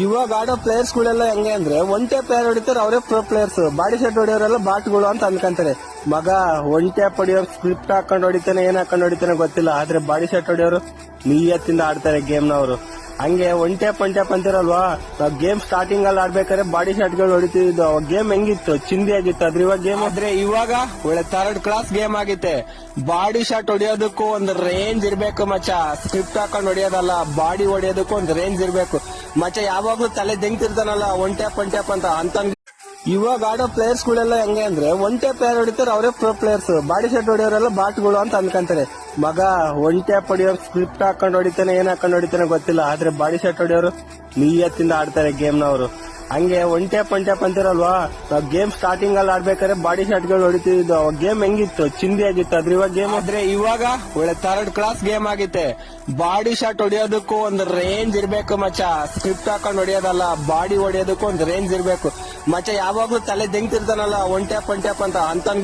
ಇವಾಗ ಆಡೋ ಪ್ಲೇಯರ್ಸ್ ಗಳೆಲ್ಲ ಹೆಂಗೆ ಅಂದ್ರೆ ಒಂಟೆ ಪ್ಲೇಯರ್ ಹೊಡಿತಾರೆ ಅವರೇ ಪ್ರೊ ಪ್ಲೇಯರ್ಸ್. ಬಾಡಿ ಶರ್ಟ್ ಹೊಡಿಯೋರೆಲ್ಲ ಬಾಟ್ಗಳು ಅಂತ ಅನ್ಕೊಂತಾರೆ. ಮಗ ಒಂಟೆ ಹೊಡಿಯೋರು ಸ್ಕ್ರಿಪ್ಟ್ ಹಾಕೊಂಡು ಹೊಡಿತಾನೆ ಏನ್ ಹಾಕೊಂಡು ಹೊಡಿತಾನೆ ಗೊತ್ತಿಲ್ಲ, ಆದ್ರೆ ಬಾಡಿ ಶರ್ಟ್ ಹೊಡಿಯೋರು ನಿಯತ್ತಿಂದ ಆಡ್ತಾರೆ ಗೇಮ್ ನವರು. ಹಂಗೆ ಒಂಟೆ ಅಂತಿರಲ್ವಾ, ನಾವು ಗೇಮ್ ಸ್ಟಾರ್ಟಿಂಗ್ ಅಲ್ಲಿ ಆಡ್ಬೇಕಾದ್ರೆ ಬಾಡಿ ಶಾಟ್ ಗಳು ಹೊಡಿತಿದ್ದು. ಗೇಮ್ ಹೆಂಗಿತ್ತು, ಚಿಂದಿ ಆಗಿತ್ತು. ಅದ್ರ ಇವಾಗ ಗೇಮ್ ಆದ್ರೆ ಇವಾಗ ಒಳ್ಳೆ third class game body. Shot ಶಾಟ್ ಹೊಡಿಯೋದಕ್ಕೂ ಒಂದು ರೇಂಜ್ ಇರ್ಬೇಕು ಮಚ್ಚ. ಸ್ಕ್ರಿಪ್ಟ್ ಹಾಕೊಂಡು ಹೊಡಿಯೋದಲ್ಲ, ಬಾಡಿ ಹೊಡಿಯೋದಕ್ಕೂ ಒಂದು ರೇಂಜ್ ಇರ್ಬೇಕು ಮಚ್ಚ. ಯಾವಾಗ್ಲೂ ತಲೆ ದಿಂಗ್ತಿರ್ತಾನಲ್ಲ ಒಂಟೆ ಅಂತ ಇವಾಗ ಆಡೋ ಪ್ಲೇಯರ್ಸ್ ಗಳೆಲ್ಲ ಹೆಂಗೆ ಅಂದ್ರೆ ಒಂಟೆ ಪ್ಲೇಯರ್ ಹೊಡಿತಾರೆ ಅವರೇ ಪ್ರೊ ಪ್ಲೇಯರ್ಸ್. ಬಾಡಿ ಶರ್ಟ್ ಹೊಡಿಯೋರೆಲ್ಲ ಬಾಟ್ಗಳು ಅಂತ ಅನ್ಕೊಂತಾರೆ. ಮಗ ಒಂಟೆ ಹೊಡಿಯೋರು ಸ್ಕ್ರಿಪ್ಟ್ ಹಾಕೊಂಡು ಹೊಡಿತಾನೆ ಏನ್ ಹಾಕೊಂಡು ಹೊಡಿತಾನೆ ಗೊತ್ತಿಲ್ಲ, ಆದ್ರೆ ಬಾಡಿ ಶರ್ಟ್ ಹೊಡಿಯೋರು ನಿಯತ್ತಿಂದ ಆಡ್ತಾರೆ ಗೇಮ್ ನವರು. ಹಂಗೆ ಒಂಟೆ ಅಂತಿರಲ್ವಾ, ನಾವು ಗೇಮ್ ಸ್ಟಾರ್ಟಿಂಗ್ ಅಲ್ಲಿ ಆಡ್ಬೇಕಾದ್ರೆ ಬಾಡಿ ಶಾಟ್ ಗಳು ಹೊಡಿತಿದ್ದು. ಗೇಮ್ ಹೆಂಗಿತ್ತು, ಚಿಂದಿ ಆಗಿತ್ತು. ಅದ್ರ ಇವಾಗ ಗೇಮ್ ಆದ್ರೆ ಇವಾಗ ಒಳ್ಳೆ third class game body. Shot ಶಾಟ್ ಹೊಡಿಯೋದಕ್ಕೂ ಒಂದು ರೇಂಜ್ ಇರ್ಬೇಕು ಮಚ್ಚ. ಸ್ಕ್ರಿಪ್ಟ್ ಹಾಕೊಂಡು ಹೊಡಿಯೋದಲ್ಲ, ಬಾಡಿ ಹೊಡಿಯೋದಕ್ಕೂ ಒಂದು ರೇಂಜ್ ಇರ್ಬೇಕು ಮಚ್ಚ. ಯಾವಾಗ್ಲೂ ತಲೆ ದಿಂಗ್ತಿರ್ತಾನಲ್ಲ ಒಂಟೆ ಅಂತ